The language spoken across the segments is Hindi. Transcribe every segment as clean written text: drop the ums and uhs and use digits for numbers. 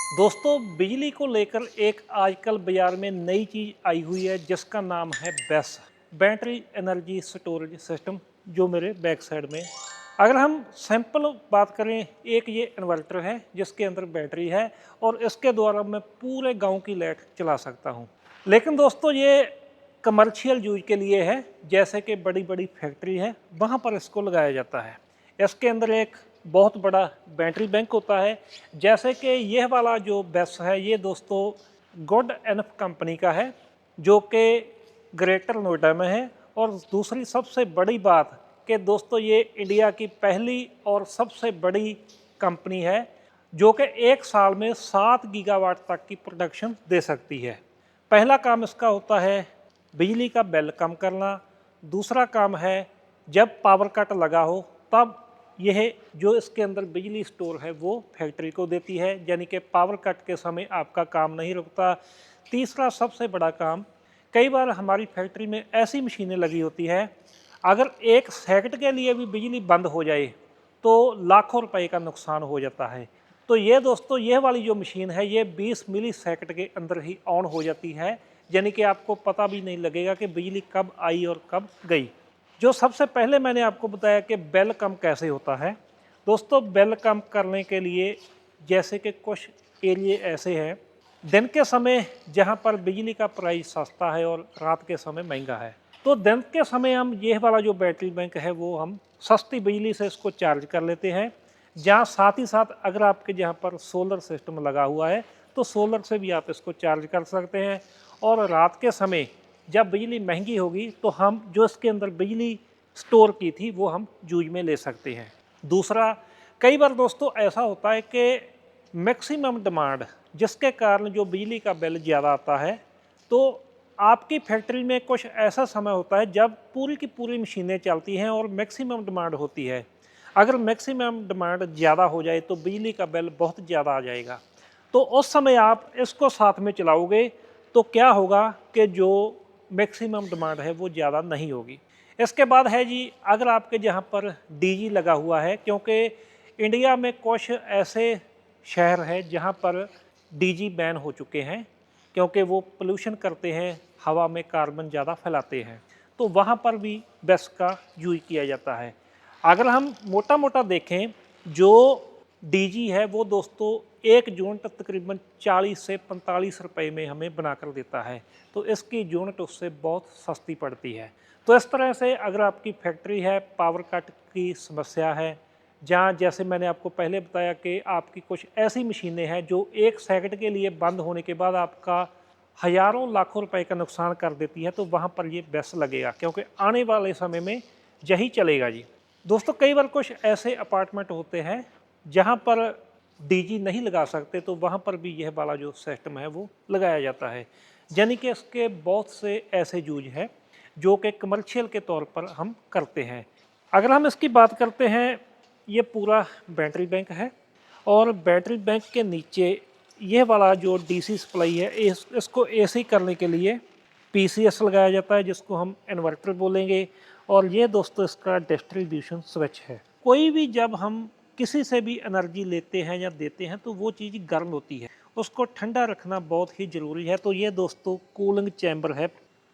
दोस्तों बिजली को लेकर एक आजकल बाजार में नई चीज़ आई हुई है जिसका नाम है base battery energy storage system. जो मेरे बैक साइड में, अगर हम सिंपल बात करें, एक ये इन्वर्टर है जिसके अंदर बैटरी है और इसके द्वारा मैं पूरे गांव की लाइट चला सकता हूं। लेकिन दोस्तों ये कमर्शियल यूज के लिए है, जैसे कि बड़ी बड़ी फैक्ट्री है वहाँ पर इसको लगाया जाता है। इसके अंदर एक बहुत बड़ा बैटरी बैंक होता है। जैसे कि यह वाला जो बेस है ये दोस्तों गुड एनफ कंपनी का है, जो कि ग्रेटर नोएडा में है। और दूसरी सबसे बड़ी बात कि दोस्तों ये इंडिया की पहली और सबसे बड़ी कंपनी है जो कि एक साल में 7 गीगावाट तक की प्रोडक्शन दे सकती है। पहला काम इसका होता है बिजली का बिल कम करना। दूसरा काम है जब पावर कट लगा हो तब यह जो इसके अंदर बिजली स्टोर है वो फैक्ट्री को देती है, यानी कि पावर कट के समय आपका काम नहीं रुकता। तीसरा सबसे बड़ा काम, कई बार हमारी फैक्ट्री में ऐसी मशीनें लगी होती है, अगर एक सेकंड के लिए भी बिजली बंद हो जाए तो लाखों रुपए का नुकसान हो जाता है। तो ये दोस्तों यह वाली जो मशीन है ये 20 मिली सेकंड के अंदर ही ऑन हो जाती है, यानी कि आपको पता भी नहीं लगेगा कि बिजली कब आई और कब गई। जो सबसे पहले मैंने आपको बताया कि बिल कम कैसे होता है। दोस्तों बिल कम करने के लिए जैसे कि कुछ एरिए ऐसे हैं दिन के समय जहां पर बिजली का प्राइस सस्ता है और रात के समय महंगा है, तो दिन के समय हम ये वाला जो बैटरी बैंक है वो हम सस्ती बिजली से इसको चार्ज कर लेते हैं। जहाँ साथ ही साथ अगर आपके जहाँ पर सोलर सिस्टम लगा हुआ है तो सोलर से भी आप इसको चार्ज कर सकते हैं। और रात के समय जब बिजली महंगी होगी तो हम जो इसके अंदर बिजली स्टोर की थी वो हम यूज में ले सकते हैं। दूसरा, कई बार दोस्तों ऐसा होता है कि मैक्सिमम डिमांड जिसके कारण जो बिजली का बिल ज़्यादा आता है, तो आपकी फैक्ट्री में कुछ ऐसा समय होता है जब पूरी की पूरी मशीनें चलती हैं और मैक्सिमम डिमांड होती है। अगर मैक्सिमम डिमांड ज़्यादा हो जाए तो बिजली का बिल बहुत ज़्यादा आ जाएगा। तो उस समय आप इसको साथ में चलाओगे तो क्या होगा कि जो मैक्सिमम डिमांड है वो ज़्यादा नहीं होगी। इसके बाद है जी, अगर आपके जहाँ पर डीजी लगा हुआ है, क्योंकि इंडिया में कुछ ऐसे शहर हैं जहाँ पर डीजी बैन हो चुके हैं क्योंकि वो पोल्यूशन करते हैं, हवा में कार्बन ज़्यादा फैलाते हैं, तो वहाँ पर भी बेस का यूज किया जाता है। अगर हम मोटा मोटा देखें, जो डीजी है वो दोस्तों एक यूनिट तकरीबन 40 से 45 रुपए में हमें बनाकर देता है, तो इसकी यूनिट उससे बहुत सस्ती पड़ती है। तो इस तरह से अगर आपकी फैक्ट्री है, पावर कट की समस्या है, जहाँ जैसे मैंने आपको पहले बताया कि आपकी कुछ ऐसी मशीनें हैं जो एक सेकंड के लिए बंद होने के बाद आपका हज़ारों लाखों रुपए का नुकसान कर देती है, तो वहाँ पर ये बेस लगेगा क्योंकि आने वाले समय में यही चलेगा जी। दोस्तों कई बार कुछ ऐसे अपार्टमेंट होते हैं जहाँ पर डीजी नहीं लगा सकते, तो वहाँ पर भी यह वाला जो सिस्टम है वो लगाया जाता है। यानी कि इसके बहुत से ऐसे यूज हैं जो कि कमर्शियल के तौर पर हम करते हैं। अगर हम इसकी बात करते हैं, ये पूरा बैटरी बैंक है और बैटरी बैंक के नीचे यह वाला जो डीसी सप्लाई है इसको एसी करने के लिए पीसीएस लगाया जाता है, जिसको हम इन्वर्टर बोलेंगे। और ये दोस्तों इसका डिस्ट्रीब्यूशन स्विच है। कोई भी जब हम किसी से भी एनर्जी लेते हैं या देते हैं तो वो चीज़ गर्म होती है, उसको ठंडा रखना बहुत ही ज़रूरी है। तो ये दोस्तों कूलिंग चैम्बर है।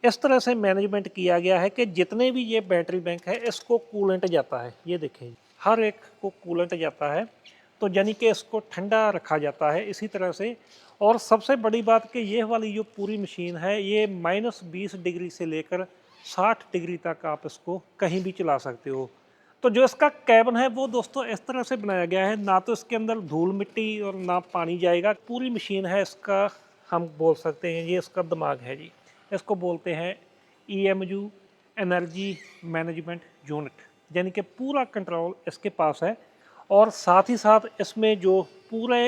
इस तरह से मैनेजमेंट किया गया है कि जितने भी ये बैटरी बैंक है इसको कूलेंट जाता है, ये देखें हर एक को कूलेंट जाता है, तो यानी कि इसको ठंडा रखा जाता है इसी तरह से। और सबसे बड़ी बात कि ये वाली जो पूरी मशीन है ये -20 डिग्री से लेकर 60 डिग्री तक आप इसको कहीं भी चला सकते हो। तो जो इसका कैबिन है वो दोस्तों इस तरह से बनाया गया है, ना तो इसके अंदर धूल मिट्टी और ना पानी जाएगा। पूरी मशीन है इसका, हम बोल सकते हैं ये इसका दिमाग है जी। इसको बोलते हैं EMU एनर्जी मैनेजमेंट यूनिट, यानी कि पूरा कंट्रोल इसके पास है। और साथ ही साथ इसमें जो पूरे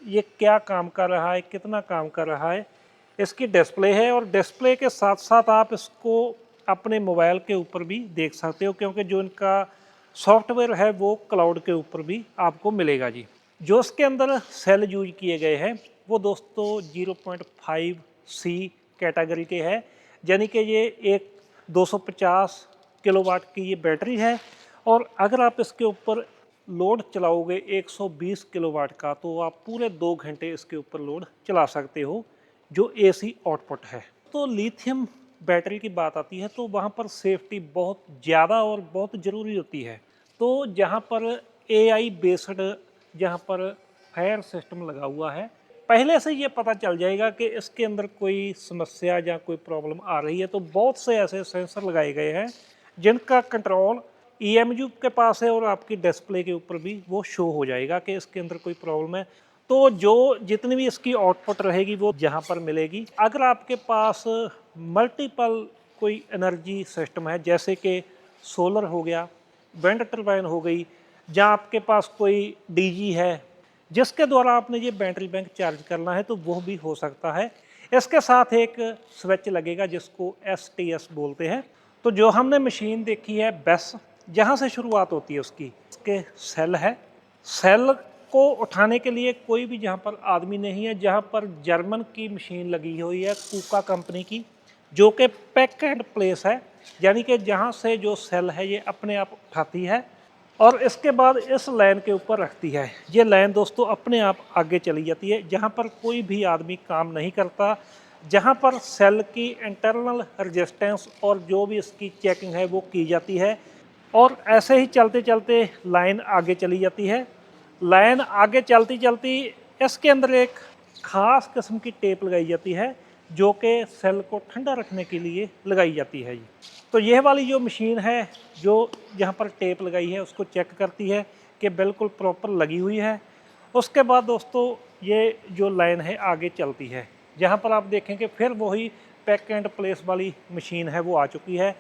ये क्या काम कर रहा है, कितना काम कर रहा है, इसकी डिस्प्ले है। और डिस्प्ले के साथ साथ आप इसको अपने मोबाइल के ऊपर भी देख सकते हो, क्योंकि जो इनका सॉफ्टवेयर है वो क्लाउड के ऊपर भी आपको मिलेगा जी। जो इसके अंदर सेल यूज किए गए हैं वो दोस्तों 0.5C कैटेगरी के हैं, यानी कि ये एक 250 किलोवाट की ये बैटरी है। और अगर आप इसके ऊपर लोड चलाओगे 120 किलोवाट का तो आप पूरे 2 घंटे इसके ऊपर लोड चला सकते हो, जो एसी आउटपुट है। तो लिथियम बैटरी की बात आती है तो वहाँ पर सेफ्टी बहुत ज़्यादा और बहुत ज़रूरी होती है। तो जहाँ पर एआई बेस्ड जहाँ पर फायर सिस्टम लगा हुआ है, पहले से ये पता चल जाएगा कि इसके अंदर कोई समस्या या कोई प्रॉब्लम आ रही है। तो बहुत से ऐसे सेंसर लगाए गए हैं जिनका कंट्रोल ईएमयू के पास है और आपकी डिस्प्ले के ऊपर भी वो शो हो जाएगा कि इसके अंदर कोई प्रॉब्लम है। तो जो जितनी भी इसकी आउटपुट रहेगी वो जहाँ पर मिलेगी। अगर आपके पास मल्टीपल कोई एनर्जी सिस्टम है, जैसे कि सोलर हो गया, विंड टर्बाइन हो गई, या आपके पास कोई डीजी है जिसके द्वारा आपने ये बैटरी बैंक चार्ज करना है, तो वो भी हो सकता है। इसके साथ एक स्विच लगेगा जिसको एसटीएस बोलते हैं। तो जो हमने मशीन देखी है बेस, जहाँ से शुरुआत होती है उसकी, इसके सेल है। सेल को उठाने के लिए कोई भी जहाँ पर आदमी नहीं है। जहाँ पर जर्मन की मशीन लगी हुई है कूका कंपनी की, जो कि पैक एंड प्लेस है, यानी कि जहाँ से जो सेल है ये अपने आप उठाती है और इसके बाद इस लाइन के ऊपर रखती है। ये लाइन दोस्तों अपने आप आगे चली जाती है, जहाँ पर कोई भी आदमी काम नहीं करता, जहाँ पर सेल की इंटरनल रेजिस्टेंस और जो भी इसकी चेकिंग है वो की जाती है। और ऐसे ही चलते चलते लाइन आगे चली जाती है। लाइन आगे चलती चलती इसके अंदर एक खास किस्म की टेप लगाई जाती है जो कि सेल को ठंडा रखने के लिए लगाई जाती है। तो यह वाली जो मशीन है जो यहाँ पर टेप लगाई है उसको चेक करती है कि बिल्कुल प्रॉपर लगी हुई है। उसके बाद दोस्तों ये जो लाइन है आगे चलती है। जहाँ पर आप देखेंगे फिर वही पैक एंड प्लेस वाली मशीन है वो आ चुकी है।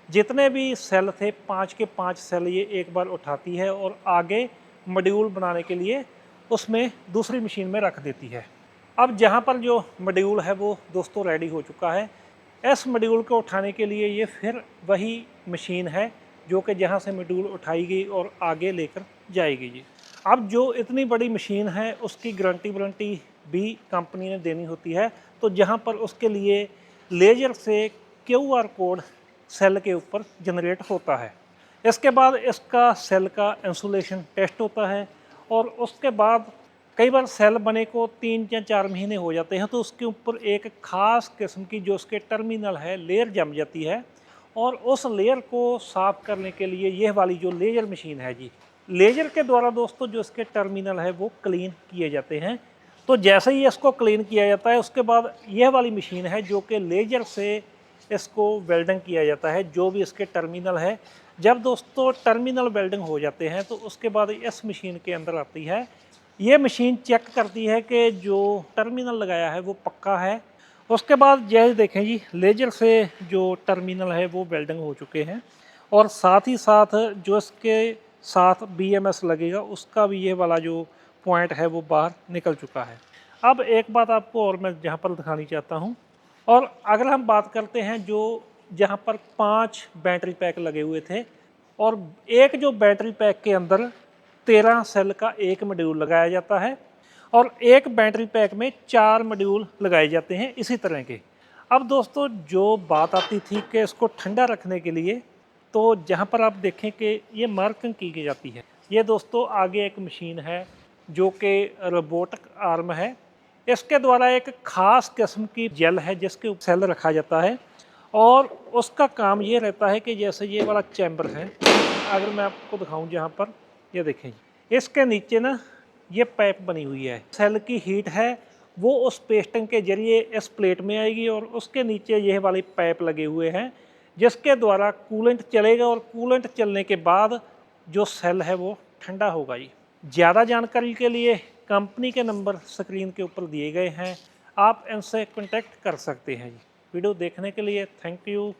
जितने भी सेल थे 5 के 5 सेल ये एक बार उठाती है और आगे मॉड्यूल बनाने के लिए उसमें दूसरी मशीन में रख देती है। अब जहाँ पर जो मॉड्यूल है वो दोस्तों रेडी हो चुका है। इस मॉड्यूल को उठाने के लिए ये फिर वही मशीन है जो कि जहाँ से मॉड्यूल उठाई गई और आगे लेकर जाएगी जी। अब जो इतनी बड़ी मशीन है उसकी गारंटी भी कंपनी ने देनी होती है। तो जहाँ पर उसके लिए लेजर से क्यूआर कोड सेल के ऊपर जनरेट होता है। इसके बाद इसका सेल का इंसुलेशन टेस्ट होता है और उसके बाद कई बार सेल बने को 3 या 4 महीने हो जाते हैं तो उसके ऊपर एक खास किस्म की जो उसके टर्मिनल है लेयर जम जाती है और उस लेयर को साफ करने के लिए यह वाली जो लेजर मशीन है जी, लेजर के द्वारा दोस्तों जो इसके टर्मिनल है वो क्लीन किए जाते हैं। तो जैसे ही इसको क्लीन किया जाता है उसके बाद यह वाली मशीन है जो कि लेजर से इसको वेल्डिंग किया जाता है जो भी इसके टर्मिनल है। जब दोस्तों टर्मिनल वेल्डिंग हो जाते हैं तो उसके बाद इस मशीन के अंदर आती है। ये मशीन चेक करती है कि जो टर्मिनल लगाया है वो पक्का है। उसके बाद जैसे देखें जी लेजर से जो टर्मिनल है वो वेल्डिंग हो चुके हैं और साथ ही साथ जो इसके साथ बीएमएस लगेगा उसका भी ये वाला जो पॉइंट है वो बाहर निकल चुका है। अब एक बात आपको और मैं जहाँ पर दिखानी चाहता हूँ, और अगर हम बात करते हैं जो जहाँ पर 5 बैटरी पैक लगे हुए थे और एक जो बैटरी पैक के अंदर 13 सेल का एक मॉड्यूल लगाया जाता है और एक बैटरी पैक में 4 मॉड्यूल लगाए जाते हैं इसी तरह के। अब दोस्तों जो बात आती थी कि इसको ठंडा रखने के लिए, तो जहाँ पर आप देखें कि ये मार्किंग की जाती है। ये दोस्तों आगे एक मशीन है जो कि रोबोटिक आर्म है। इसके द्वारा एक खास किस्म की जेल है जिसके ऊपर सेल रखा जाता है और उसका काम ये रहता है कि जैसे ये वाला चैम्बर है, अगर मैं आपको दिखाऊं जहाँ पर ये देखें इसके नीचे ना ये पाइप बनी हुई है। सेल की हीट है वो उस पेस्टिंग के जरिए इस प्लेट में आएगी और उसके नीचे यह वाली पाइप लगे हुए हैं जिसके द्वारा कूलेंट चलेगा और कूलेंट चलने के बाद जो सेल है वो ठंडा होगा जी। ज़्यादा जानकारी के लिए कंपनी के नंबर स्क्रीन के ऊपर दिए गए हैं, आप इनसे कॉन्टैक्ट कर सकते हैं जी। वीडियो देखने के लिए थैंक यू।